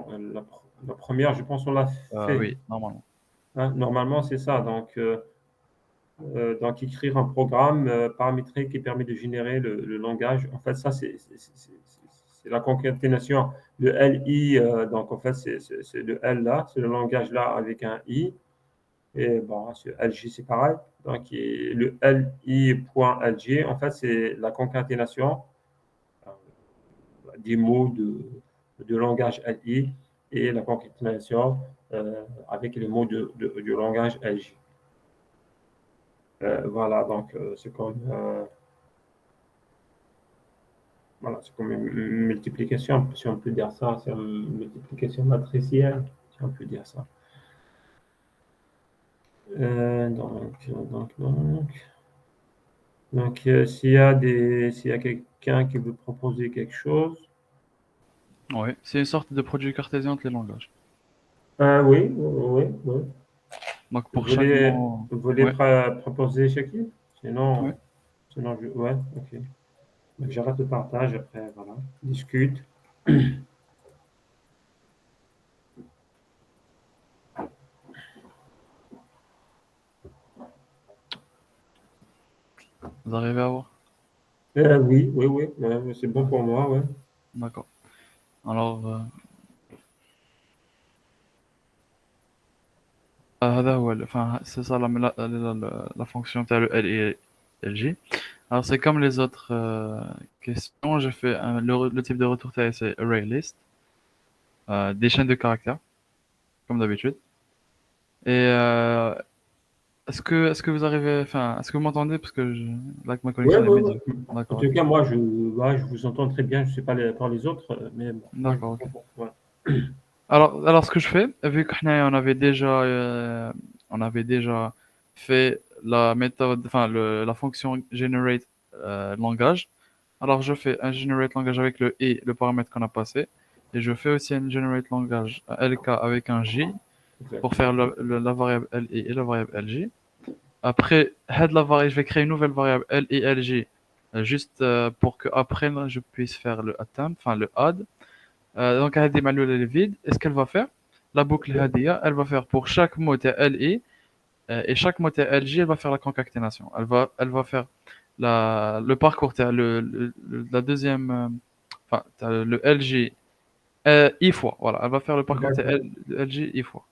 la première, je pense, on l'a fait. Oui, normalement. Hein, normalement, c'est ça. Donc, écrire un programme paramétré qui permet de générer le langage. En fait, ça, c'est la concaténation. Le LI, donc en fait, c'est le L là, c'est le langage là avec un I. Et bon, ce LG, c'est pareil. Donc, le LI.LG, en fait, c'est la concaténation euh, des mots de langage LI et la concaténation avec les mots du langage LG. Voilà, donc voilà, c'est comme une multiplication, si on peut dire ça, c'est une multiplication matricielle, si on peut dire ça. Donc, s'il y a quelqu'un qui veut proposer quelque chose, Oui, c'est une sorte de produit cartésien entre les langages. oui, oui, oui. Donc Vous pour chaque voulez, mot, vous voulez ouais, proposer chacune? ouais. Ouais, ok. Donc, j'arrête le partage après, voilà. Discute. Vous arrivez à voir? Oui, oui, oui, ouais, c'est bon pour moi, ouais. D'accord. Alors, هذا هو enfin, c'est ça la fonction تاع le L et LG. Alors c'est comme les autres questions, j'ai fait le type de retour تاعي c'est ArrayList, des chaînes de caractères comme d'habitude. Et est-ce que vous arrivez, enfin, est-ce que vous m'entendez parce que là que ma Ouais, connexion est ouais, ouais. médiocre. En D'accord, tout ok. cas, moi, ouais, je vous entends très bien. Je ne sais pas pour les autres, mais bon, moi, je D'accord, vous ok. entends. Ouais. Alors ce que je fais, vu qu'on on avait déjà fait la méthode, enfin la fonction generate langage. Alors je fais un generate langage avec le i, le paramètre qu'on a passé, et je fais aussi un generate langage lk avec un j Exact. pour faire la variable li et la variable lj. Après, je vais créer une nouvelle variable li lj juste pour que après je puisse faire le attempt, enfin le add. Donc هذه معلولة elle est vide. Et ce qu'elle va faire, la boucle Ok. هذه, elle va faire pour chaque mot li et chaque mot lj, elle va faire la concaténation. Elle va faire le parcours la deuxième, enfin le lj i fois. Voilà, elle va faire le parcours D'accord. lj i fois.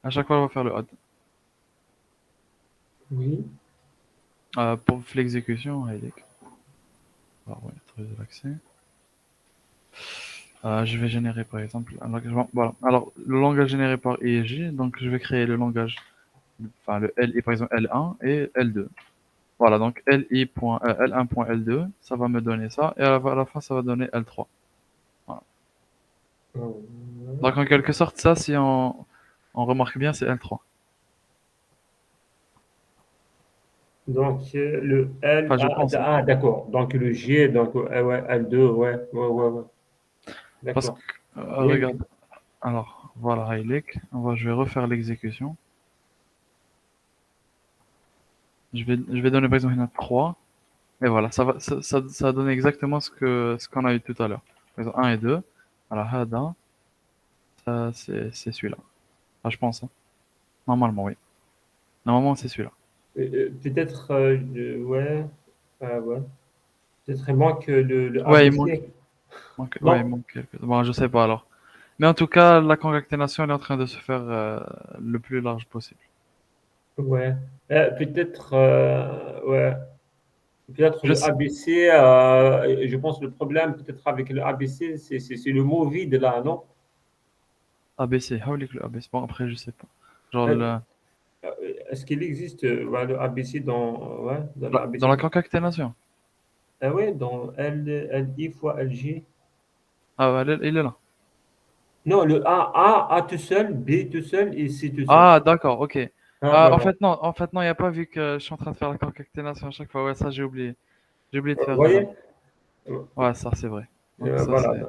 À chaque fois, elle va faire le add. Oui. Pour l'exécution, alors, ouais, autoriser l'accès. Je vais générer par exemple un langage. Voilà. Alors le langage généré par IEJ, donc je vais créer le langage, enfin le LI par exemple L1 et L2. Voilà, donc L1.L2, ça va me donner ça, et à la fin ça va donner L3. Voilà. Ouais. Donc en quelque sorte, ça, si on remarque bien, c'est L3. Donc, le L, Enfin, je pense, hein. d'accord. Donc, le G, donc, ouais, L2, ouais, ouais, ouais, ouais. Parce que, D'accord. Oui, oui. regarde, alors voilà, Hilek, je vais refaire l'exécution. Je vais donner par exemple une 3. Et voilà, ça a donné exactement ce qu'on a eu tout à l'heure. Par exemple, 1 et 2. Alors, Hada, ça, c'est celui-là. Ah, je pense, hein. Normalement, oui. Normalement, c'est celui-là. Peut-être, ouais, ouais. Peut-être il manque le Ouais, ABC. ouais, il Non, manque quelque... Bon, je sais pas alors. Mais en tout cas, la concaténation, elle est en train de se faire le plus large possible. ouais. Peut-être, ouais. Peut-être Je le sais. ABC, je pense le problème peut-être avec le ABC, c'est le mot vide là, non? ABC, حاول le ABC. Bon, après, je sais pas. Genre, Euh, Est-ce qu'il existe ouais, le ABC ouais, dans le dans ABC? la concaténation. Ah ouais, dans LI fois LG. Ah, ouais, il est là. Non, le A tout seul, B tout seul et C tout seul. Ah, d'accord, ok. Ah, voilà. En fait, non, il n'y a pas vu que je suis en train de faire la concaténation à chaque fois. Ouais, ça, j'ai oublié. J'ai oublié de Vous faire. voyez? Ouais, ça, c'est vrai. Donc, ça, Voilà. c'est.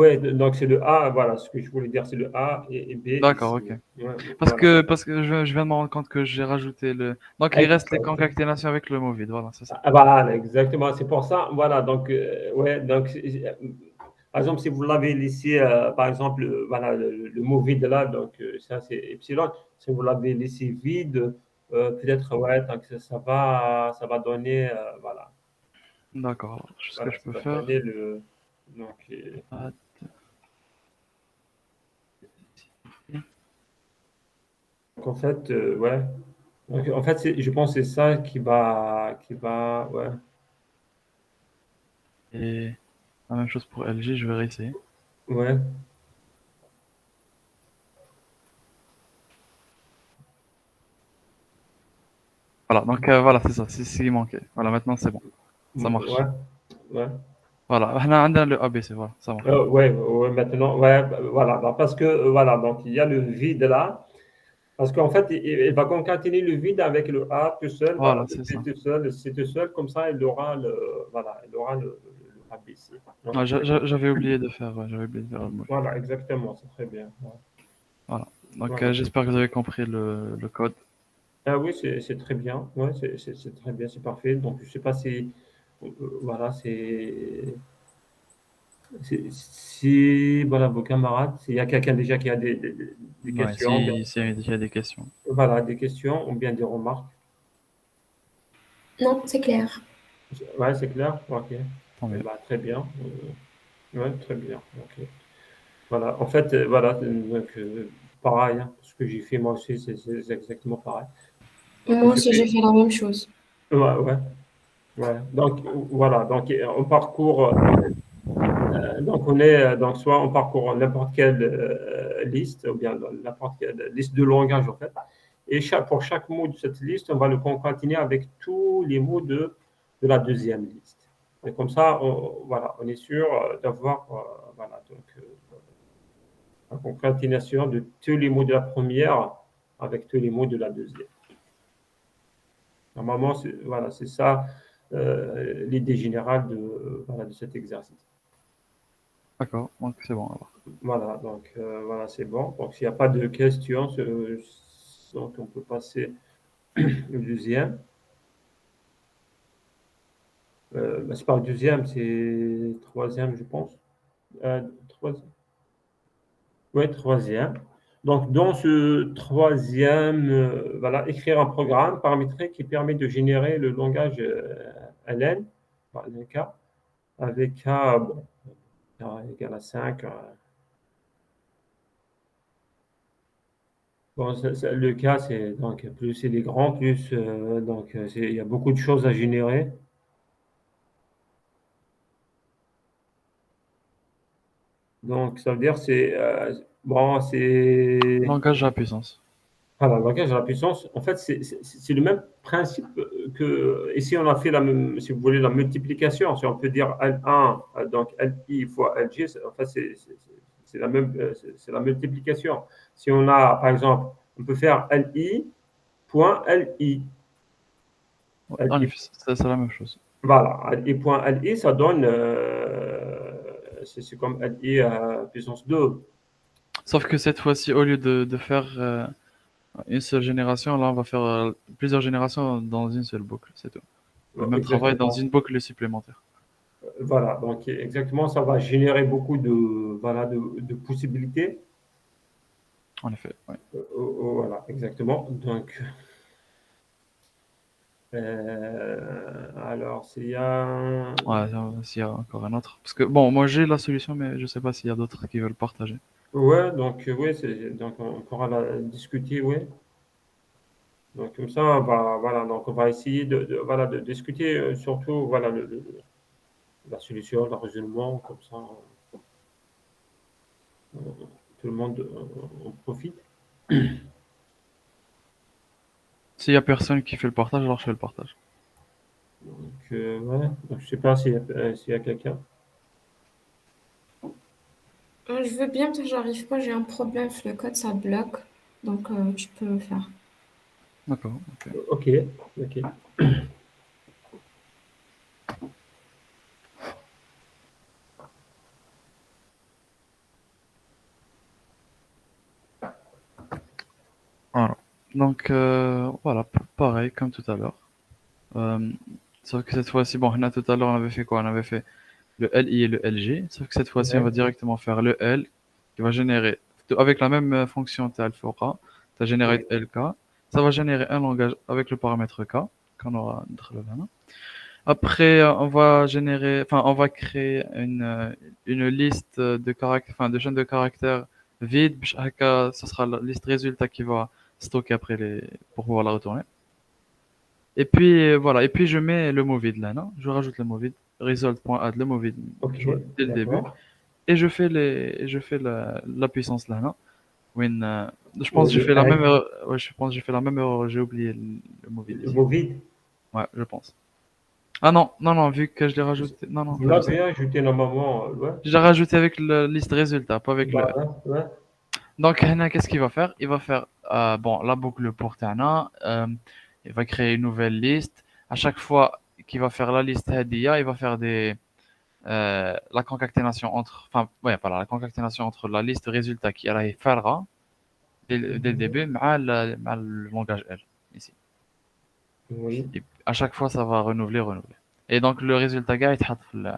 Ouais, donc c'est le A, voilà, ce que je voulais dire, c'est le A et B et D'accord, C. ok. Ouais, voilà. Parce que je viens de me rendre compte que j'ai rajouté le. Donc, il reste les Exact. concaténations avec le mot vide. Voilà, c'est ça. Voilà, exactement. C'est pour ça. Voilà. Donc, ouais. Donc, par exemple, si vous l'avez laissé, par exemple, voilà, le mot vide là, donc ça c'est epsilon. Si vous l'avez laissé vide, peut-être, ouais, donc ça va donner, voilà, D'accord. Alors, ce que voilà, je ça peux va donner faire. le. Donc, Ah, en fait, ouais. Donc, en fait, je pense que c'est ça ouais, et la même chose pour LG, je vais réessayer. ouais, Voilà, donc voilà, c'est ça, c'est ce qui manquait. Voilà, maintenant c'est bon, ça ouais, marche. ouais. Voilà, on a le ABC, voilà, ça marche. Ouais, ouais, maintenant, ouais, bah, voilà. Donc, parce que, voilà, donc il y a le vide là. Parce qu'en fait, il va concaténer le vide avec le A tout seul, voilà, Voilà, le c'est B ça. tout seul, le C tout seul, comme ça, il aura voilà, il aura le ABC. Donc, Ouais, j'avais oublié de faire, ouais, j'avais oublié de faire le move. voilà, exactement, c'est très bien. Ouais. Voilà. Donc Voilà. j'espère que vous avez compris le code. Ah oui, c'est très bien. Ouais, c'est très bien, c'est parfait. Donc, je sais pas si, voilà, si, voilà, vos camarades, s'il y a quelqu'un déjà qui a des Ouais, questions, bien, si il y a des questions. voilà, des questions ou bien des remarques. Non, c'est clair. Ouais, c'est clair? OK. Tant mieux. Bah, très bien. Ouais, très bien. OK. Voilà. En fait, voilà, donc, pareil, hein, ce que j'ai fait moi aussi, c'est exactement pareil. Moi Je aussi, j'ai fais, fait la même chose. ouais, ouais, ouais. Donc, voilà. Donc, on parcourt, donc on est, donc, soit on parcourt n'importe quelle liste, ou bien n'importe quelle liste de langage, en fait. Et pour chaque mot de cette liste, on va le concaténer avec tous les mots de la deuxième liste. Et comme ça, voilà, on est sûr d'avoir, voilà, donc, la concaténation de tous les mots de la première avec tous les mots de la deuxième. Normalement, voilà, c'est ça l'idée générale voilà, de cet exercice. D'accord, donc c'est bon alors. Voilà, donc voilà, c'est bon. Donc, s'il n'y a pas de questions, donc on peut passer au deuxième. Bah, c'est pas le deuxième, c'est troisième, je pense. Troisième. Oui, troisième. Donc, dans ce troisième, voilà, écrire un programme paramétré qui permet de générer le langage LN, enfin, LNK, avec K, bon, K égale à 5. Bon, le K, c'est donc plus c'est les grands, plus donc il y a beaucoup de choses à générer. Donc, ça veut dire c'est bon, c'est Langage à la puissance. voilà, le langage à la puissance, en fait, c'est le même principe que ici on a fait la même, si vous voulez, la multiplication. Si on peut dire L1, donc LI fois LG, en fait, c'est la même, c'est la multiplication. Si on a, par exemple, on peut faire LI point LI. Ouais, en LI, effet, c'est la même chose. voilà, LI point LI, ça donne, c'est comme LI puissance 2. Sauf que cette fois-ci, au lieu de faire une seule génération, là on va faire plusieurs générations dans une seule boucle, c'est tout. Le même travail dans Exactement. une boucle supplémentaire. Voilà, donc exactement, ça va générer beaucoup voilà, de possibilités. En effet, ouais. Voilà, exactement. Donc, alors, s'il y a. Ouais, s'il y a encore un autre. Parce que bon, moi j'ai la solution, mais je sais pas s'il y a d'autres qui veulent partager. Ouais, donc, oui, donc on pourra la discuter, oui. Donc, comme ça, voilà, donc on va essayer voilà, de discuter surtout voilà, la solution, le raisonnement, comme ça, tout le monde en profite. S'il y a personne qui fait le partage, alors je fais le partage. Donc, ouais, donc, je sais pas s'il y a quelqu'un. Je veux bien, mais j'arrive pas, j'ai un problème, le code, ça bloque. Donc, tu peux le faire. D'accord, ok. Ok, ok. Voilà. Donc voilà, pareil comme tout à l'heure. Euh, Sauf que cette fois-ci, bon, tout à l'heure on avait fait quoi? On avait fait le LI et le LG, sauf que cette fois-ci, on va Ouais, directement faire le L qui va générer, avec la même fonction tel fora, tu as généré oui, LK, ça va générer un langage avec le paramètre K, qu'on aura là. Après, on va créer une liste de caractères, enfin, de chaînes de caractères vide, ce sera la liste résultat qui va stocker après pour pouvoir la retourner. Et puis, voilà. Et puis, je mets le mot vide là, non? Je rajoute le mot vide. Result.add le mot vide ok, dès le début. d'accord. Et je fais la puissance là, non? When, je pense Oui, que j'ai le fait la même L, erreur. Ouais, je pense que j'ai fait la même erreur. J'ai oublié le mot vide le ici. mot vide. Ouais, je pense. Ah non, non, non, vu que je l'ai rajouté. Non, non, Vous pas juste. l'avez ajouté normalement, ouais. Je l'ai rajouté avec la liste résultat, pas avec le L. Voilà, ouais. Donc, Hana, qu'est-ce qu'il va faire? Il va faire bon, la boucle pour Tana. Il va créer une nouvelle liste. À chaque fois qu'il va faire la liste Hadia, il va faire la concaténation enfin, ouais, voilà, la concaténation entre la liste résultat qui allait faire dès le début, مع le langage L, ici. Oui, Et à chaque fois, ça va renouveler. Et donc, le résultat gars, il يتحط في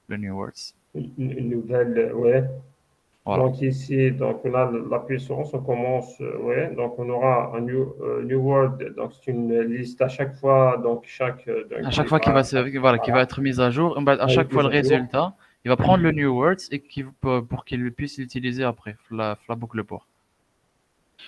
le new words. une nouvelle, ouais. Voilà. Donc ici, donc on a la puissance, on commence, ouais. Donc on aura un new word, donc c'est une liste à chaque fois, donc À donc chaque il fois va, voilà, qui va voilà, être mise à jour, et ben, à chaque avec fois mise le à jour. résultat, il va prendre le new words et pour qu'il puisse l'utiliser après, la boucle pour.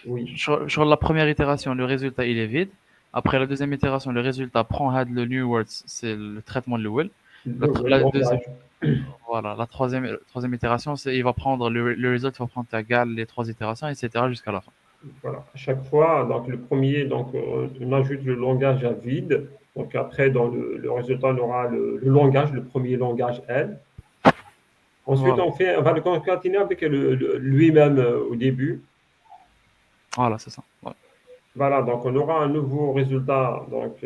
Oui, Sur la première itération, le résultat il est vide. Après la deuxième itération, le résultat prend le new words, c'est le traitement de l'OL. le La deuxième, langage. voilà, la troisième itération, c'est il va prendre le résultat va prendre égal les trois itérations, etc. jusqu'à la fin. Voilà, à chaque fois, donc le premier, donc on ajoute le langage à vide. Donc après, dans le résultat, on aura le langage, le premier langage L. Ensuite, Voilà, on va le concaténer avec lui-même au début. voilà, c'est ça. Ouais. Voilà, donc on aura un nouveau résultat. Donc,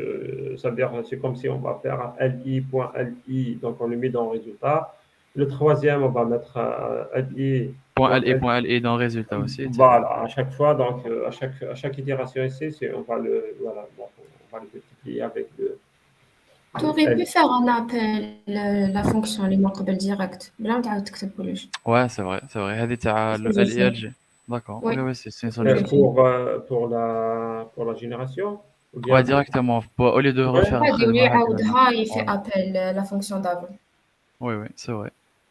ça veut dire, c'est comme si on va faire un li.li, donc on le met dans le résultat. Le troisième, on va mettre un li.li. Point L et dans le résultat aussi, etc. Voilà, à chaque fois, donc à chaque itération ici, on va voilà, donc, on va le multiplier avec Tu le aurais pu L. faire un appel la fonction اللي ما قبل direct بلا ما تعاود تكتبولوش. Ouais, c'est vrai, c'est vrai. هذه تاع C'est ce que le j'ai L et fait. LG. D'accord. Oui, Oui, oui, c'est une c'est ce que j'ai solution. fait. Pour la génération, ou Ouais, bien, directement. Au lieu de refaire ouais, عادي الخدمة ولي هذه. يعاودها يفي Voilà. appel la fonction d'avant. Oui, oui, c'est vrai.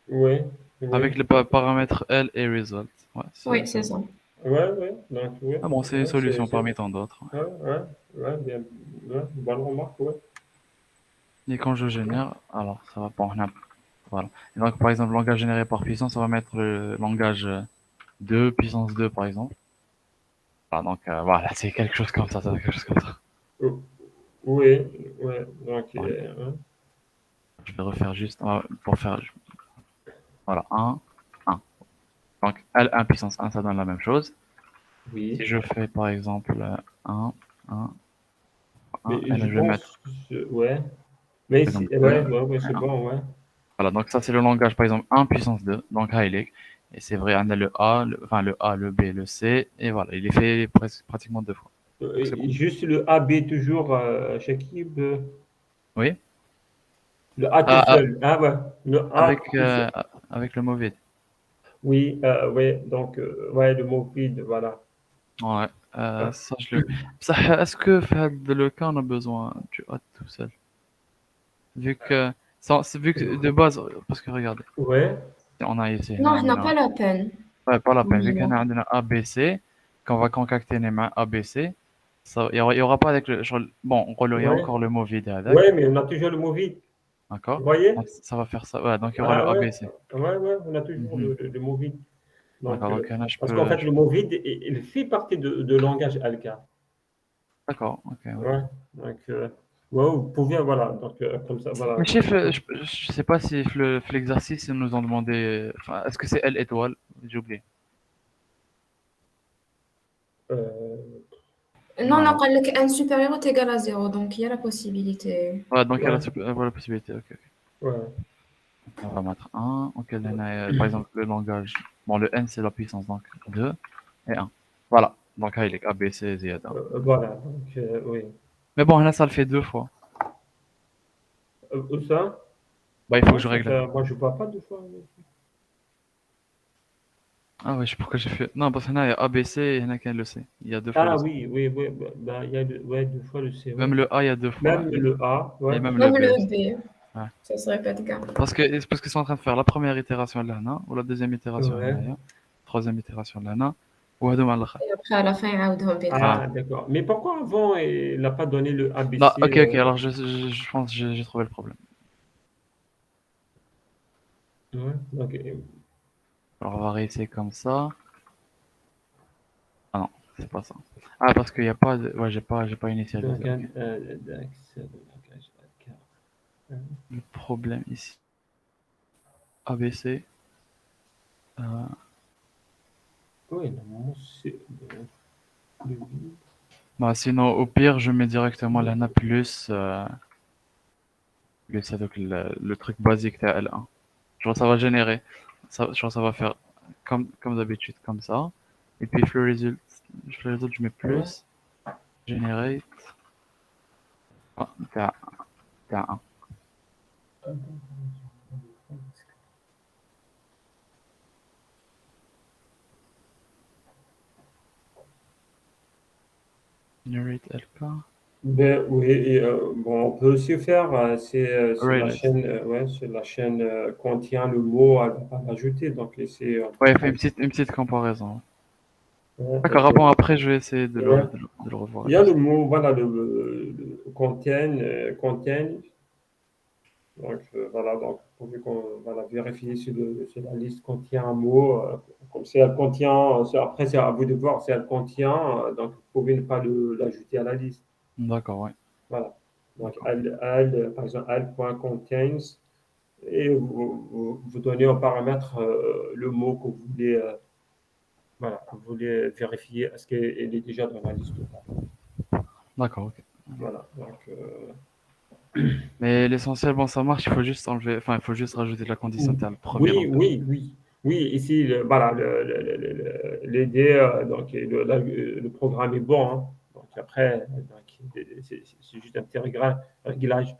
oui, oui, Avec les paramètres L et result. Ouais, Oui, c'est c'est vrai. ça. ouais, donc, oui, Ah bon, c'est une ouais, solution parmi tant d'autres. Ouais. bien, ouais, bonne remarque, ouais. Et quand je génère, alors ça va pas. Voilà. Et donc, par exemple, langage généré par puissance, on va mettre le langage 2, puissance 2, par exemple. Ah, donc, voilà, c'est quelque chose comme ça, c'est quelque chose comme ça. Oh, oui, ouais, donc, Voilà. Je vais refaire juste pour faire, voilà, un. Donc, L1 puissance un, ça donne la même chose. oui, Si je fais, par exemple, un, un, et mais là, je je vais mettre, pense, ouais, mais par ici, exemple, 2 ouais, et c'est 1. bon, ouais. Voilà, donc ça, c'est le langage, par exemple, un puissance 2, donc Heilig. Et c'est vrai, on a le A, enfin, le A, le B, le C, et voilà, il est fait pratiquement deux fois. Donc, c'est bon. Juste le AB toujours, Shakib, Oui? le A tout Ah, ah, seul, ah ouais, le A avec, tout seul. avec le mot vide. Oui, ouais, donc, ouais, le mot vide, voilà. Ouais, Ouais, ça, je le. Ça, est-ce que, fait le cas, on a besoin du A tout seul? Vu que, vu que de base, parce que regardez, ouais, on a ici, Non, on n'a pas la peine. ouais, pas la peine, vu qu'on Non. a un ABC, qu'on va concaténer main ABC, ça, il y aura pas avec bon, il y a ouais, encore le mot vide avec, ouais, mais on a toujours le mot vide. d'accord? Vous voyez? Donc, ça va faire ça, ouais, donc il y aura le Ah ouais, ABC. on a toujours Mhm. le mot vide. Donc, D'accord, donc là, parce qu'en fait, le mot vide, il fait partie de langage Alka. d'accord, ok, ouais. Ouais, donc, ouais, vous pouvez, voilà, donc, comme ça, voilà. Mais Donc, chef, je sais pas si l'exercice, ils nous ont demandé, enfin, est-ce que c'est L étoile? J'ai oublié. euh, Non, non, Voilà. قال لك n supérieur est égal à 0, donc il y a la possibilité. Ouais, donc il y a ouais, voilà, la possibilité, ok, ok. ouais, On va mettre un. Ok, là, on a, par exemple, le langage. Bon, le n, c'est la puissance, donc 2 et un. Voilà. Donc, là, il est A, B, C, Z. voilà, donc, oui. Mais bon, là, ça le fait deux fois. Où ça? Bah, il faut Ouais, que je règle. moi, je vois pas deux fois. Ah ouais, je sais pourquoi j'ai fait. Non, parce qu'il y a ABC et il y en a qui a le C. Il y a deux fois le Ah C. oui, oui, oui, il y a ouais, deux fois le C, ouais. Même le A, il y a deux fois. Même le A, Et ouais. même le Même B le aussi. B, Ouais. ça se répète gars. Parce qu'ils sont en train de faire la première itération de l'ANA, ou la deuxième itération de Ouais. l'ANA, troisième itération de l'ANA, ou هادو مع الآخر. Et après, à la fin, يعاودهم بيناتهم. Voilà. Ah, d'accord. Mais pourquoi avant, il n'a pas donné le Là, ABC ok, ok, alors je pense que j'ai trouvé le problème. ouais, donc, Alors on va réessayer comme ça. Ah non, c'est pas ça. Ah, parce qu'il n'y a pas de. Ouais, j'ai pas initialisé. donc, Ok. d'accès de langage ACAR. Le problème ici. ABC. Euh, Oui, normalement, c'est le Bah, sinon, au pire, je mets directement l'ANA plus. Plus ça, donc le truc basique de L1. Genre, ça va générer. Genre, ça va faire comme d'habitude, comme ça. Et puis, le result, je mets plus. Generate. Ah, TA1. Generate LK. Ben, oui, et, bon, on peut aussi faire, c'est la ArrayList. chaîne, ouais, c'est la chaîne contient le mot à l'ajouter. Donc, laisser, Ouais, fait une petite comparaison. ouais, D'accord, ah bon, après, je vais essayer ouais. de le revoir Il et y a tout le ça. mot, voilà, le contain. Donc, voilà, donc, pourvu qu'on voilà, vérifier si la liste contient un mot. Comme si elle contient, après, c'est à vous de voir si elle contient, donc vous pouvez ne pas l'ajouter à la liste. D'accord, ouais. Voilà. Donc, D'accord. par exemple, l.contains, et vous donnez en paramètre le mot que vous voulez, voilà, que vous voulez vérifier, est-ce qu'il est déjà dans la liste ou pas. D'accord, ok. Voilà. Donc, Mais l'essentiel, bon, ça marche, il faut juste enlever, enfin, il faut juste rajouter la condition de le premier oui, langage. oui, oui. Oui, ici, voilà, l'idée, donc, le programme est bon, hein. Donc, après, donc, c'est juste un petit réglage.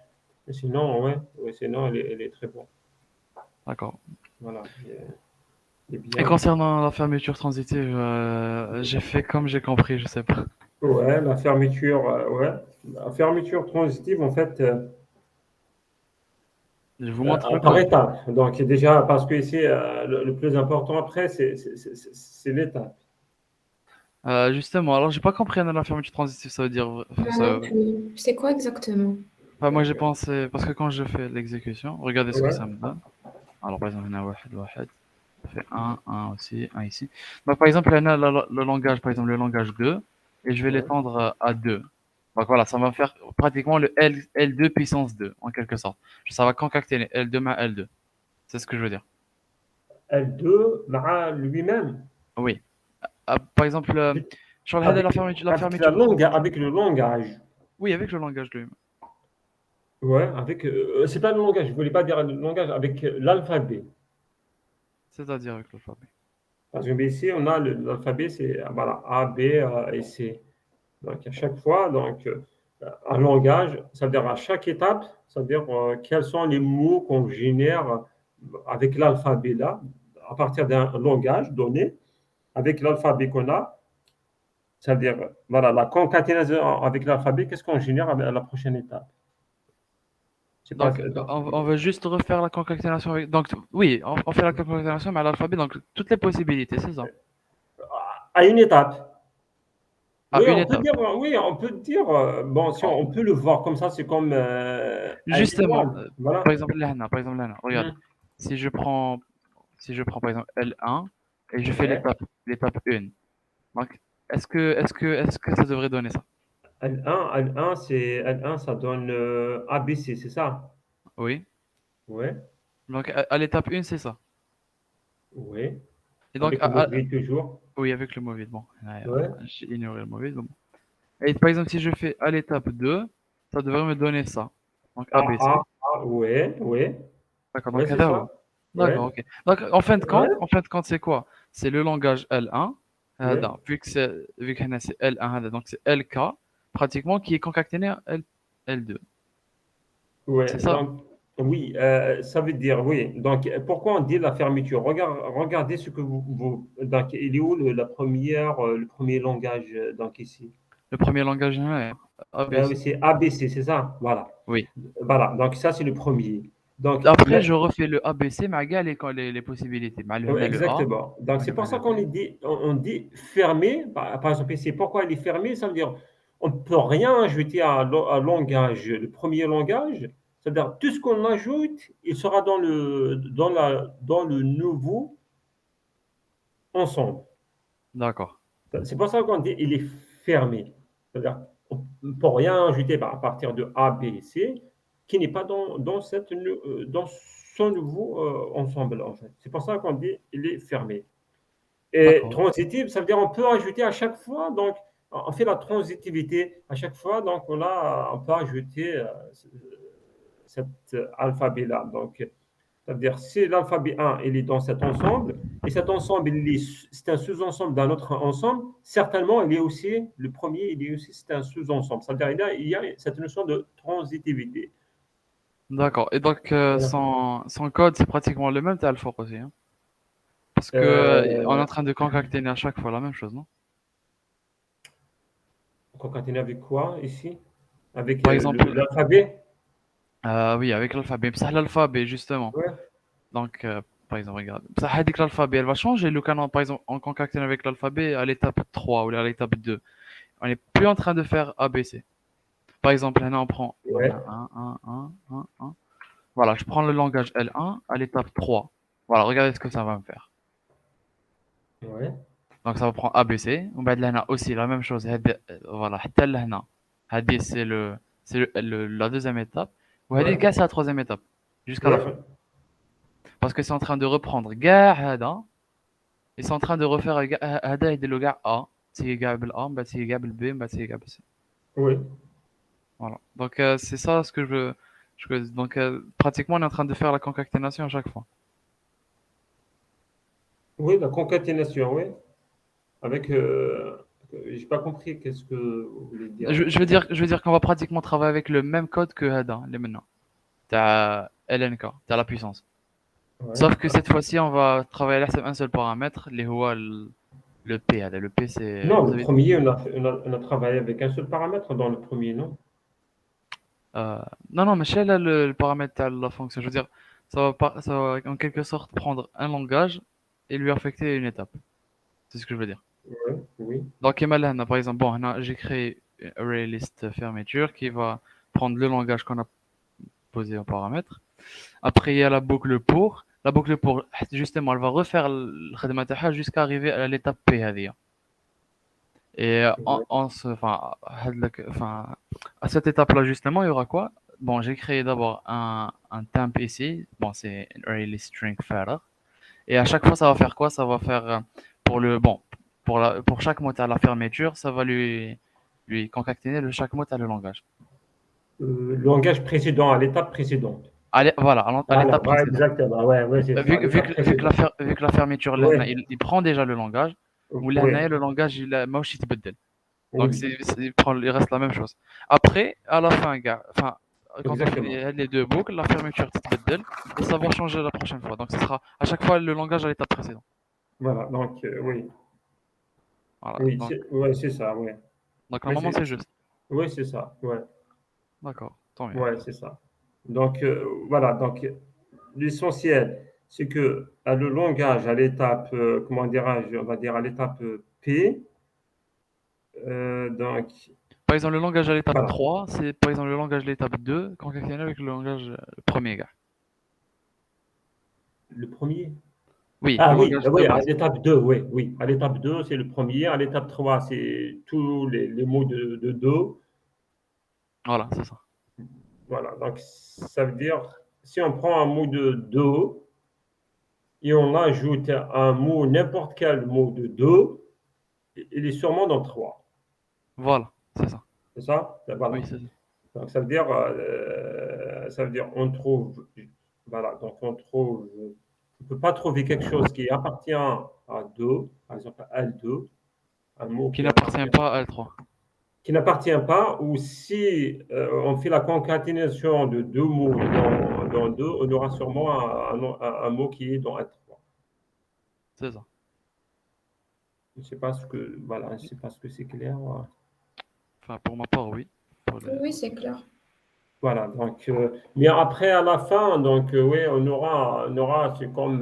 Mais sinon, ouais, ouais, sinon, elle est très bonne. D'accord. Voilà, il est Et bien. concernant la fermeture transitive, j'ai fait comme j'ai compris, je sais pas. Ouais, ouais. La fermeture transitive, en fait, Je vous montre le par code. étapes. Donc, déjà, parce que ici, le plus important après, c'est l'étape. Justement, alors j'ai pas compris la fermeture transitive, ça veut dire. Moi non plus. C'est quoi exactement? Enfin, moi Donc, j'ai pensé, parce que quand je fais l'exécution, regardez ce que ouais, ça me donne. Alors par exemple, on a واحد واحد, ça fait un aussi, un ici. Donc par exemple, on a le langage, par exemple le langage 2, et je vais ouais. l'étendre à 2. Donc voilà, ça va faire pratiquement le L2 puissance 2, en quelque sorte. Ça va concaténer L2 ma L2. C'est ce que je veux dire. L2, lui-même, Oui. Par exemple, avec, sur le header, avec, la fermeture avec le langage. oui, avec le langage lui. Ouais, c'est pas le langage, je voulais pas dire le langage, avec l'alphabet. C'est-à-dire avec l'alphabet. Parce que ici, on a l'alphabet, c'est voilà, A, B et C. Donc, à chaque fois, donc, un langage, c'est-à-dire à chaque étape, c'est-à-dire quels sont les mots qu'on génère avec l'alphabet là, à partir d'un langage donné, avec l'alphabet qu'on a, c'est-à-dire voilà, la concaténation avec l'alphabet, qu'est-ce qu'on génère à la prochaine étape? C'est pas, Donc, on va juste refaire la concaténation avec. Donc, oui, on fait la concaténation, mais à l'alphabet, donc toutes les possibilités, c'est ça. à une étape. À Oui, une étape. oui, on peut dire, bon, si Oh, on peut le voir comme ça, c'est comme à justement, l'étoile. Voilà. par exemple, là, regarde. Mhm. Si je prends, si je prends par exemple L1 et je fais Ouais. l'étape 1. Donc, est-ce que ça devrait donner ça? L1, ça donne ABC, c'est ça? Oui. Ouais, Donc, à l'étape 1, c'est ça. ouais. Et donc, Avec le mot V toujours. oui, avec le mot vide. Bon, ouais, Ouais. j'ai ignoré le mot vide. Bon. Et par exemple, si je fais à l'étape 2, ça devrait me donner ça. Donc ABC. Ouais, ouais. D'accord, Ouais, donc c'est هذا ça. هو. Ouais, D'accord, ok. Donc ouais, en fin de compte, c'est quoi? C'est le langage L1. ouais. Vu que c'est L1 donc c'est LK pratiquement qui est concaténé à L2. Ouais. C'est ça? Oui, ça veut dire, oui. Donc, pourquoi on dit la fermeture? Regardez ce que donc, il est où le premier langage, donc ici? Le premier langage est Oui, ABC. c'est ABC, c'est ça? Voilà. Oui. Voilà. Donc, ça, c'est le premier. Donc, Après, je refais le ABC, mais égal les possibilités. مع le هنا le A, exactement. Donc, c'est avec pour ça le qu'on B. dit, on dit fermé. Par exemple, ici, pourquoi il est fermé? Ça veut dire on ne peut rien ajouter à langage, le premier langage. C'est-à-dire tout ce qu'on ajoute, il sera dans le nouveau ensemble. D'accord. C'est pour ça qu'on dit il est fermé. C'est-à-dire on ne peut rien ajouter à partir de A, B, C qui n'est pas dans son nouveau ensemble, en fait. C'est pour ça qu'on dit il est fermé. Et D'accord. transitive, ça veut dire on peut ajouter à chaque fois, donc on fait la transitivité à chaque fois, donc on peut ajouter cet alphabet-là. Donc, ça veut dire si l'alphabet 1 il est dans cet ensemble, et cet ensemble c'est un sous-ensemble d'un autre ensemble, certainement il est aussi, le premier, il est aussi, c'est un sous-ensemble. C'est-à-dire il y a cette notion de transitivité. D'accord. Et donc, Voilà. son code, c'est pratiquement le même, t'as le fort aussi, hein. Parce que, on est en Euh, train de concaténer à chaque fois la même chose, non? Concaténer avec quoi ici? Avec Par exemple, l'alphabet? oui, avec l'alphabet. Ça, l'alphabet, justement. Ouais. Donc, par exemple, regarde. Ça, avec l'alphabet, elle va changer. Le canon, par exemple, on concatène avec l'alphabet à l'étape 3 ou à l'étape 2. On n'est plus en train de faire ABC. Par exemple, là, on prend Ouais. 1. Voilà, je prends le langage L1 à l'étape 3. Voilà, regardez ce que ça va me faire. Ouais. Donc, ça va prendre ABC. وبعد لهنا aussi la même chose. Voilà, حتى لهنا. هذه la deuxième étape. وهذه Ouais. كاع c'est la troisième étape. Jusqu'à la fin. Ouais. Parce que c'est en train de reprendre كاع هذا. Ils sont en train de refaire هذا يديروا كاع A. تيجي كاع بال A, من بعد تيجي كاع بال B, من بعد تيجي كاع بال C. Oui. Voilà. Donc, c'est ça ce que donc, pratiquement, on est en train de faire la concaténation à chaque fois. Oui, la concaténation, oui. Avec, j'ai pas compris qu'est-ce que vous voulez dire avec. Je veux dire qu'on va pratiquement travailler avec le même code que هذا اللي maintenant. T'as LNK, t'as la puissance. Ouais. Sauf que cette fois-ci, on va travailler là sur un seul paramètre, اللي هو le P. Le P, c'est, Non, vous le avez, premier, on a travaillé avec un seul paramètre dans le premier, non? euh, non, mais chez là, le paramètre de la fonction, je veux dire, ça va en quelque sorte prendre un langage et lui affecter une étape. C'est ce que je veux dire. Ouais, oui. Donc, Kemal, là, par exemple, bon, là, j'ai créé une array list fermeture qui va prendre le langage qu'on a posé au paramètre. Après, il y a la boucle pour. La boucle pour, justement, elle va refaire le khadma تاعها jusqu'à arriver à l'étape P هذه. Et Ouais. enfin, à cette étape-là, justement, il y aura quoi? Bon, j'ai créé d'abord un temp ici. Bon, c'est un array list string fara. Et à chaque fois, ça va faire quoi? Ça va faire bon, pour chaque mot à la fermeture, ça va lui concaténer chaque mot à le langage. Le langage précédent, à l'étape précédente. Allez, voilà, à Voilà, l'étape ouais, précédente. exactement. Ouais, ouais, c'est ça, à l'étape précédente. Vu que la fermeture, là, Oui, il prend déjà le langage, ou là, oui, le langage, ماهوش يتبدل. Donc, oui, il reste la même chose. Après, à la fin, gars, enfin, quand on exactement. fait les deux boucles, la fermeture تتبدل et ça va changer la prochaine fois. Donc, ce sera à chaque fois le langage à l'étape précédente. Voilà, donc, oui, Voilà. oui, ouais, c'est ça, ouais. Donc Mais normalement, c'est juste. oui, c'est ça, ouais, D'accord, tant mieux. ouais, c'est ça. Donc, voilà, donc, l'essentiel, c'est que le langage à l'étape, comment dirais-je, on va dire à l'étape P, donc, Par exemple, le langage à l'étape voilà, 3, c'est par exemple le langage à l'étape 2 concaténé avec le langage premier gars. le premier. Oui, Ah le oui, langage de oui, à base. l'étape 2, oui, oui. À l'étape 2, c'est le premier. À l'étape 3, c'est tous les mots de Do. Voilà, c'est ça. Voilà, donc ça veut dire, si on prend un mot de Do et on ajoute un mot, n'importe quel mot de Do, il est sûrement dans 3. Voilà, c'est ça. C'est ça? Oui, Voilà. c'est ça. Donc ça veut dire, on trouve, voilà, donc on ne peut pas trouver quelque chose qui appartient à Do, par exemple L2, un mot Qui qui n'appartient appartient. pas à L3. qui n'appartient pas, ou si on fait la concaténation de deux mots dans deux, on aura sûrement un mot qui est dans L3. C'est ça. Je ne sais pas ce que, voilà, je sais pas ce que c'est clair. Voilà. Enfin, pour ma part, oui. Pour les- Oui, c'est clair. Voilà, donc, mais après, à la fin, donc, oui, on aura, c'est comme,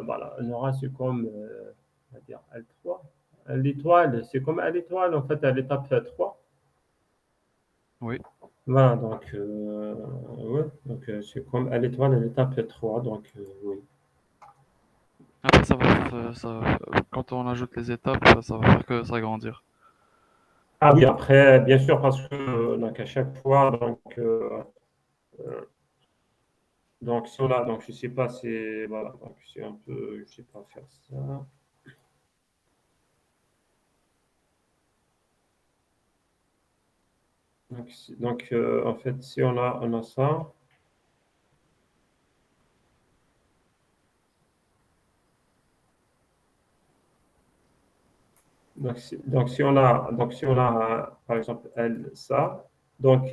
voilà, on aura, c'est comme, on va dire L3. L'étoile, c'est comme à l'étoile, en fait, à l'étape 3. Oui. Voilà, donc, ouais, donc c'est comme à l'étoile à l'étape 3, donc, oui. Après, quand on ajoute les étapes, ça va faire que s'agrandir. Ah oui, après, bien sûr, parce que, donc, à chaque fois, donc, si on a, donc, je sais pas, c'est, voilà, donc, c'est un peu, je sais pas faire ça. Donc, en fait, si on a ça, donc, si on a, par exemple, L, ça, donc,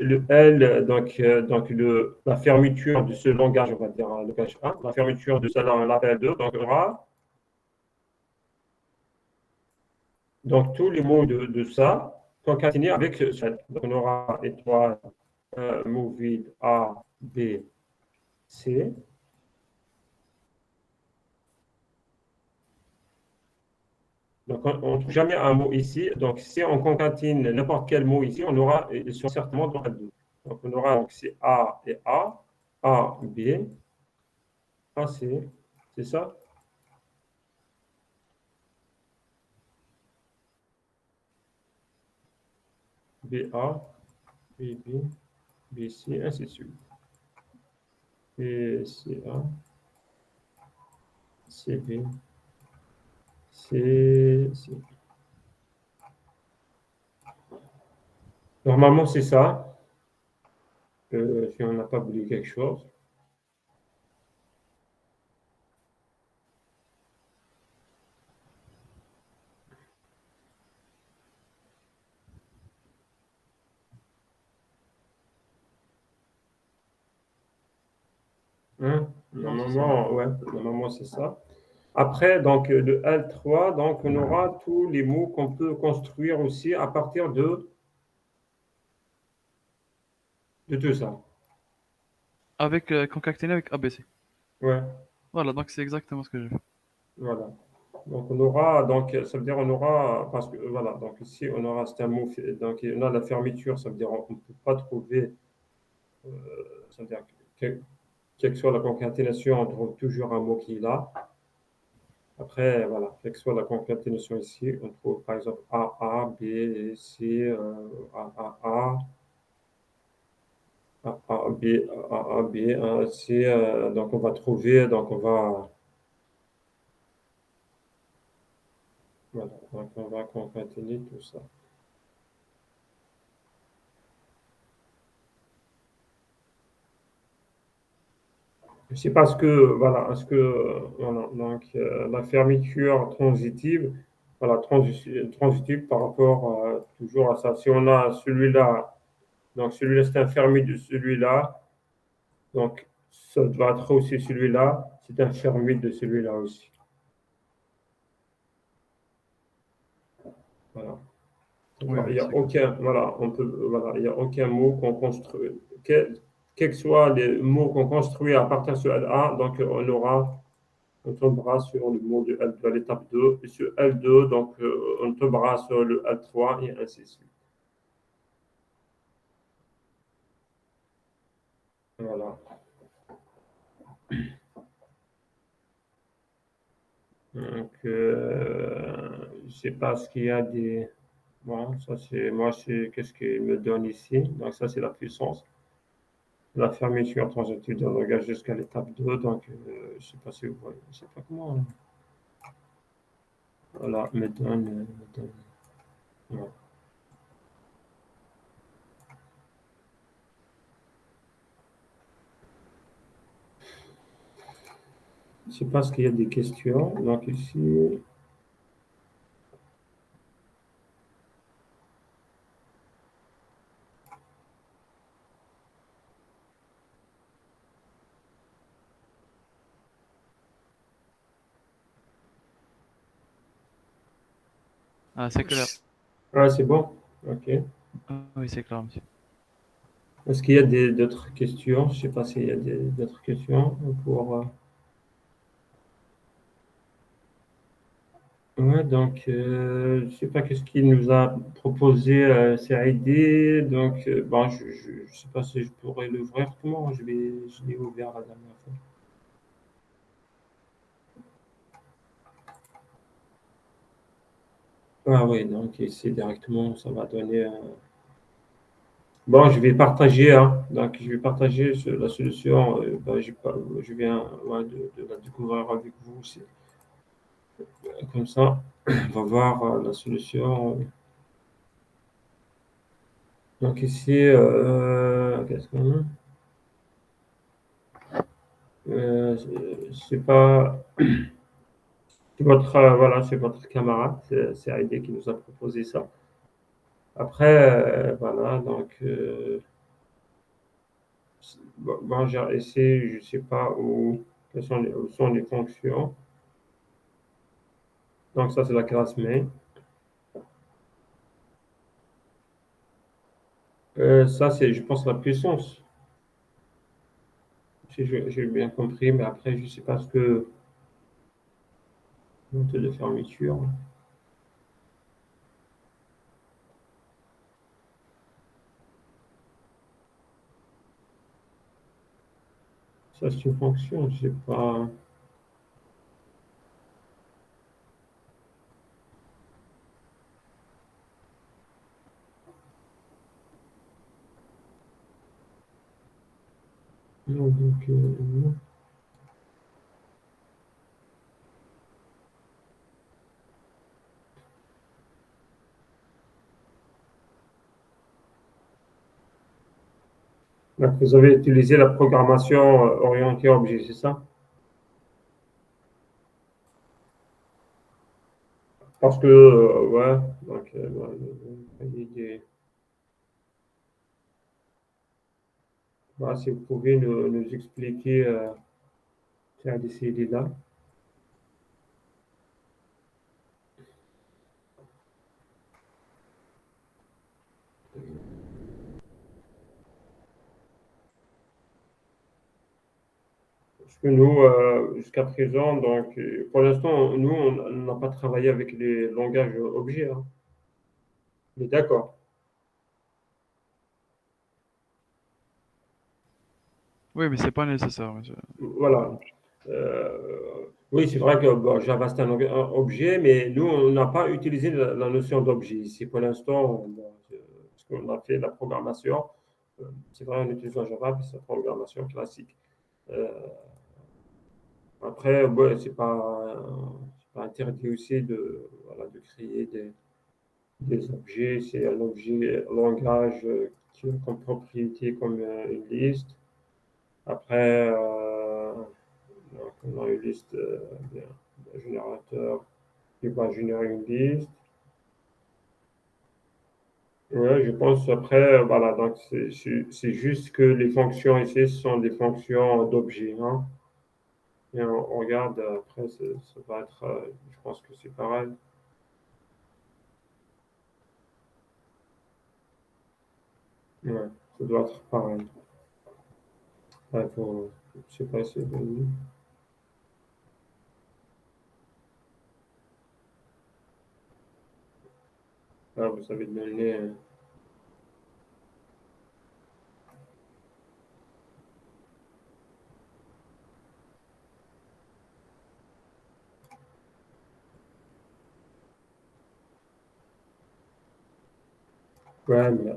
le L, donc la fermeture de ce langage, on va dire, le langage 1, la fermeture de ça dans l'appel 2, donc, on aura, donc, tous les mots de ça concaténés avec ça. Donc, on aura étoile, mot vide, A, B, C. Donc, on ne trouve jamais un mot ici. Donc, si on concatène n'importe quel mot ici, on aura, ils sont certainement dans la 2. Donc, on aura, donc, c'est A et A, B, A, C. C'est ça? B, A, B, B, B, C, ainsi de suite. B, C, A, C, B, C, C. Normalement, c'est ça. Si on n'a pas oublié quelque chose. Hein? Non, c'est ça. Normalement, ouais, normalement, c'est ça. Après, donc, le L3, donc, on aura tous les mots qu'on peut construire aussi à partir de tout ça. Avec concaténé avec ABC. Ouais, Voilà, donc c'est exactement ce que j'ai fait. voilà. Donc, on aura, donc, ça veut dire, on aura, parce que, voilà, donc, ici, on aura, c'est un mot, donc, on a la fermeture, ça veut dire, on ne peut pas trouver, euh, ça veut dire, que, quelle que soit la concaténation, on trouve toujours un mot qui est là. Après, voilà, quelle que soit la concaténation ici, on trouve, par exemple, A, B, C, A, B, A, C, donc on va trouver, donc on va, voilà, donc on va concaténer tout ça. C'est parce que, voilà, est-ce que, voilà, donc la fermeture transitive, voilà, transitive par rapport toujours à ça. Si on a celui-là, donc celui-là c'est un fermé de celui-là, donc ça doit être aussi celui-là, c'est un fermé de celui-là aussi. Voilà. Oui, Il oui, n'y a c'est clair. aucun, voilà, on peut, voilà, il y a aucun mot qu'on construit, quels que soient les mots qu'on construit à partir de ce LA, donc on tombera sur le mot de L2 à l'étape 2, et sur L2, donc on tombera sur le L3 et ainsi de suite. Voilà. Donc, je ne sais pas ce qu'il y a des. Bon, ça c'est moi, c'est qu'est-ce qu'il me donne ici. Donc, ça c'est la puissance. La fermeture transitive de langage jusqu'à l'étape 2. Donc, je ne sais pas si vous voyez. Je ne sais pas comment. Voilà, me donne, ouais. Je ne sais pas ce qu'il y a des questions. Donc, ici. Ah, c'est clair. Ah, c'est bon. OK. Ah, oui, c'est clair, monsieur. Est-ce qu'il y a d'autres questions? Je sais pas s'il y a d'autres questions pour. Ouais, donc, je sais pas qu'est-ce qu'il nous a proposé, Saïd. Donc, bon, je sais pas si je pourrais l'ouvrir. Comment je l'ai ouvert la dernière fois? Ah oui, donc ici directement, ça va donner un. Bon, je vais partager, hein. Donc, je vais partager la solution. Ben, je viens ouais, de la découvrir avec vous aussi. Comme ça, on va voir la solution. Donc ici, qu'est-ce qu'on a? C'est pas, c'est votre, voilà, c'est votre camarade, c'est Heidi qui nous a proposé ça. Après, voilà, donc, bon, j'ai essayé, je sais pas où sont les fonctions. Donc ça, c'est la classe main. Ça, c'est, je pense, la puissance, si j'ai bien compris, mais après, je sais pas ce que, méthode de fermeture. Ça, c'est une fonction, je sais pas. Non, donc, non. Donc, vous avez utilisé la programmation orientée objet, c'est ça? Parce que, ouais, donc, ouais, voilà, si vous pouvez nous expliquer ces idées-là. Parce que nous, jusqu'à présent, donc, pour l'instant, nous, on n'a pas travaillé avec les langages objets, hein. Mais d'accord. Oui, mais c'est pas nécessaire, monsieur. Voilà. Oui, c'est vrai que bon, Java, c'est un objet, mais nous, on n'a pas utilisé la notion d'objet ici. Pour l'instant, bon, parce qu'on a fait la programmation. C'est vrai, on utilise Java, mais c'est la programmation classique. Euh, Après, ouais, c'est pas interdit aussi de, voilà, de créer des objets. C'est un objet, un langage qui a comme propriété comme une liste. Après, donc, on a une liste d'un générateur qui va générer une liste. Ouais, je pense après, voilà, donc c'est juste que les fonctions ici ce sont des fonctions d'objets, hein. Et on regarde après, ça va être, je pense que c'est pareil. Ouais, ça doit être pareil. Ouais, je sais pas si vous avez donné. Ouais, mais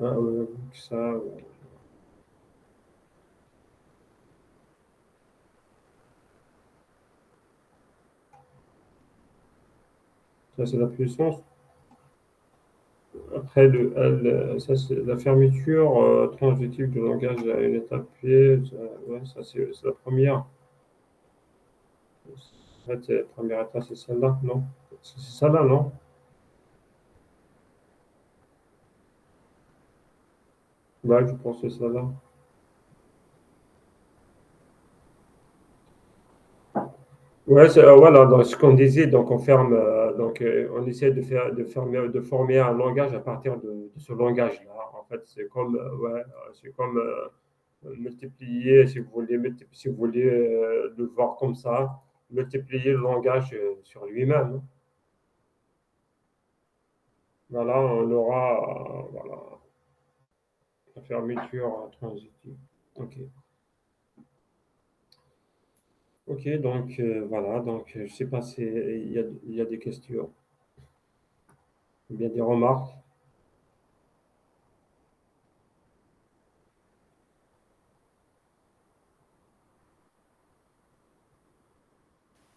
ça, ça c'est la puissance. Après, ça c'est la fermeture transitive du langage à une étape P. Ouais, ça c'est la première. En fait, la première étape, c'est celle-là, non? C'est celle-là, non? Ouais, je pense que c'est celle-là. Ouais, voilà, dans ce qu'on disait, donc on ferme, on essaie de former un langage à partir de ce langage-là. En fait, c'est comme, ouais, c'est comme multiplier, si vous voulez le voir comme ça, multiplier le langage sur lui-même, hein. Voilà, on aura, voilà, la fermeture transitive. Ok. Ok, donc voilà, donc je sais pas si il y a des questions, ou bien des remarques.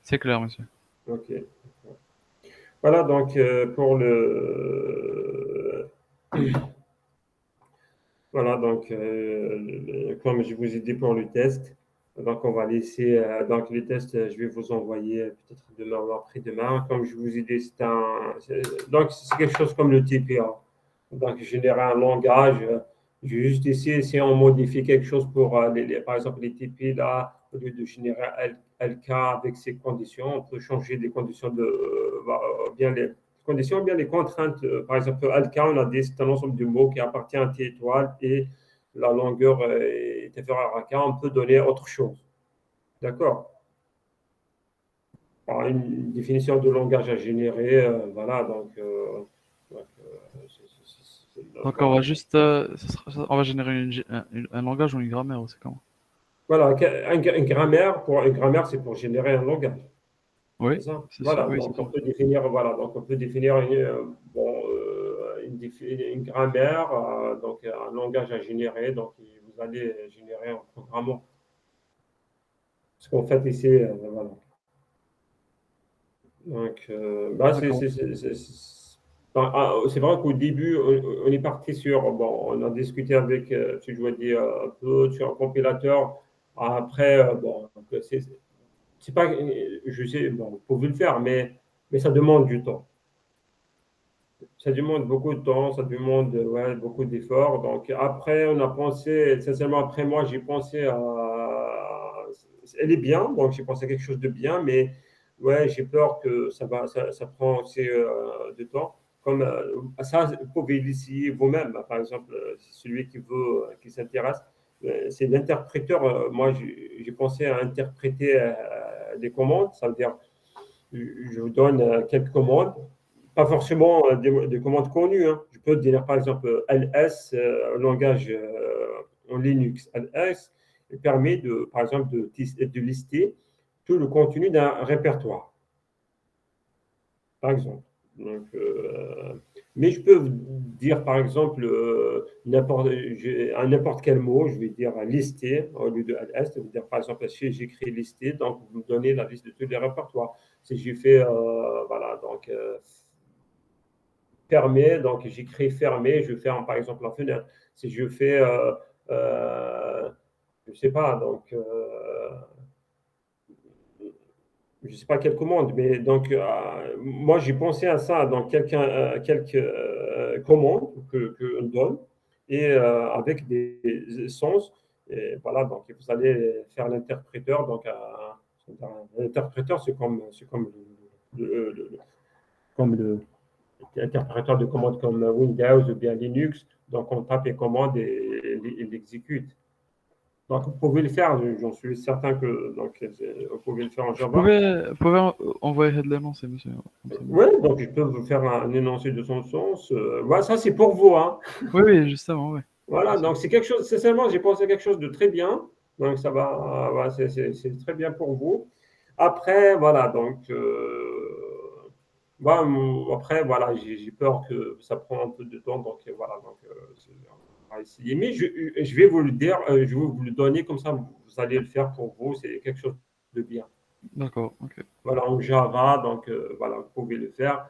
C'est clair, monsieur. Ok. Voilà, donc pour le voilà, donc comme je vous ai dit pour le test, donc on va laisser donc les tests, je vais vous envoyer peut-être demain ou après-demain. Comme je vous ai dit, donc c'est quelque chose comme le TPA. Donc générer un langage, j'ai juste ici, si on modifie quelque chose pour par exemple les TP là, au lieu de générer LK avec ces conditions, on peut changer les conditions bien les conditions, bien les contraintes. Par exemple, Alka, on a dit c'est un ensemble de mots qui appartient à T étoile et la longueur est inférieure à K. On peut donner autre chose. D'accord? Par une définition de langage à générer, voilà, Donc on voilà. va juste, on va générer un langage ou une grammaire, ou c'est comment? Voilà, une grammaire, une grammaire, c'est pour générer un langage. Oui, C'est ça. c'est ça, Voilà, oui, c'est donc ça. on peut définir, voilà, donc on peut définir une grammaire, donc un langage à générer, donc vous allez générer en programmant. Ce qu'on fait ici, voilà. Donc, bah, D'accord. c'est vrai qu'au début, on est parti sur, bon, on a discuté avec, si je dois dire, un peu sur un compilateur. Après, bon, c'est pas, je sais, bon, vous pouvez le faire, mais ça demande du temps. Ça demande beaucoup de temps, ça demande ouais, beaucoup d'efforts. Donc après, on a pensé, sincèrement, après moi, j'ai pensé à... Elle est bien, donc j'ai pensé à quelque chose de bien, mais ouais, j'ai peur que ça prend aussi de temps. Comme ça, vous pouvez l'essayer vous-même. Par exemple, celui qui veut, qui s'intéresse, c'est l'interpréteur. Moi, j'ai pensé à interpréter des commandes. Ça veut dire, je vous donne quelques commandes, pas forcément des commandes connues, hein. Je peux dire par exemple ls, un langage en Linux. Ls permet de, par exemple, de lister tout le contenu d'un répertoire, par exemple. Donc, mais je peux dire par exemple n'importe quel mot, je vais dire lister au lieu de ls, ça veut dire par exemple si j'écris lister, donc vous me donnez la liste de tous les répertoires. Si j'ai fait, voilà, donc fermé, donc j'écris fermé, je ferme par exemple la fenêtre. Si je fais, je ne sais pas, donc je ne sais pas quelle commande, mais donc moi j'ai pensé à ça dans quelques commandes que on donne et avec des sens. Et voilà, donc vous allez faire l'interpréteur. Donc l'interpréteur, c'est comme le interpréteur de commandes comme Windows ou bien Linux. Donc, on tape les commandes et il l'exécute. Donc, vous pouvez le faire, j'en suis certain que donc, vous pouvez le faire en Java. Vous pouvez envoyer de l'annonce, monsieur. Comme ça, moi. Oui, donc je peux vous faire un énoncé de son sens. Voilà, ça, c'est pour vous, hein. Oui, oui, justement, oui. Voilà, Merci. donc c'est quelque chose, sincèrement, j'ai pensé à quelque chose de très bien. Donc, ça va, voilà, c'est très bien pour vous. Après, voilà, donc, moi, après, voilà, j'ai peur que ça prend un peu de temps. Donc, voilà, donc, on va essayer. Mais je vais vous le dire, je vais vous le donner, comme ça, vous allez le faire pour vous. C'est quelque chose de bien. D'accord, ok. Voilà, en Java, donc, voilà, vous pouvez le faire.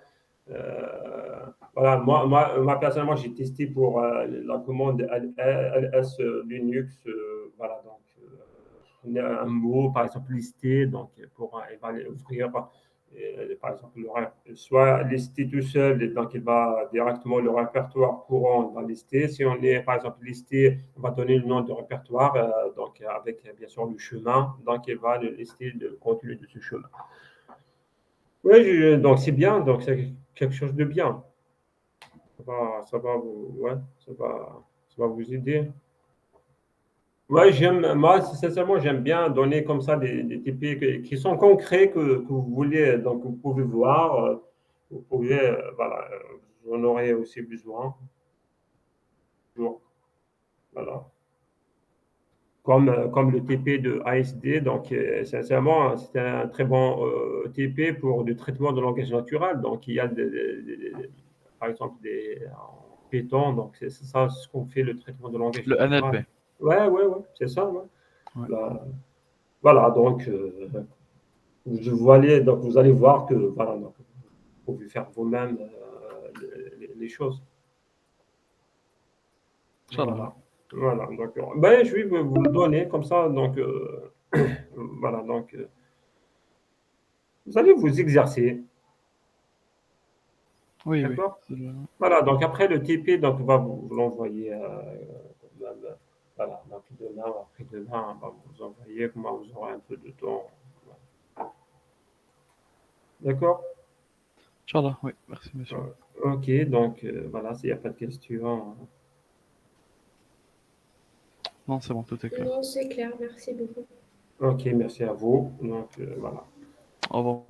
Voilà, moi, personnellement, j'ai testé pour la commande ls Linux. Voilà, donc, un mot, par exemple, listé, donc, pour ouvrir par exemple, soit lister tout seul, donc il va directement le répertoire courant, il va lister. Si on est, par exemple, listé, on va donner le nom de répertoire, donc avec bien sûr le chemin, donc il va le lister le contenu de ce chemin. Oui, donc c'est bien, donc c'est quelque chose de bien. Ouais, ça va vous aider. Ouais, moi, sincèrement, j'aime bien donner comme ça des TP qui sont concrets que vous voulez, donc vous pouvez voir, vous pouvez, voilà, vous en aurez aussi besoin, toujours, voilà. Comme le TP de ASD, donc sincèrement, c'est un très bon TP pour le traitement de langage naturel. Donc il y a par exemple en Python, donc c'est ça ce qu'on fait le traitement de langage Le naturel. NLP. Ouais, c'est ça, ouais. Ouais. Là, voilà, donc vous allez voir que voilà, donc, vous pouvez faire vous-même les choses. Inch'Allah, ouais. Voilà. Voilà, donc, ben, je vais vous le donner comme ça, donc, voilà, donc, vous allez vous exercer, Oui, oui. d'accord? Voilà, donc après le TP, donc, on va vous l'envoyer, voilà, donc demain ou après-demain, on va vous envoyer, comment vous aurez un peu de temps. D'accord? Inch'Allah, oui. Merci, monsieur. Ok, donc, voilà, s'il n'y a pas de questions. Non, c'est bon, tout est clair. Non, c'est clair, merci beaucoup. Ok, merci à vous. Donc, voilà. Au revoir.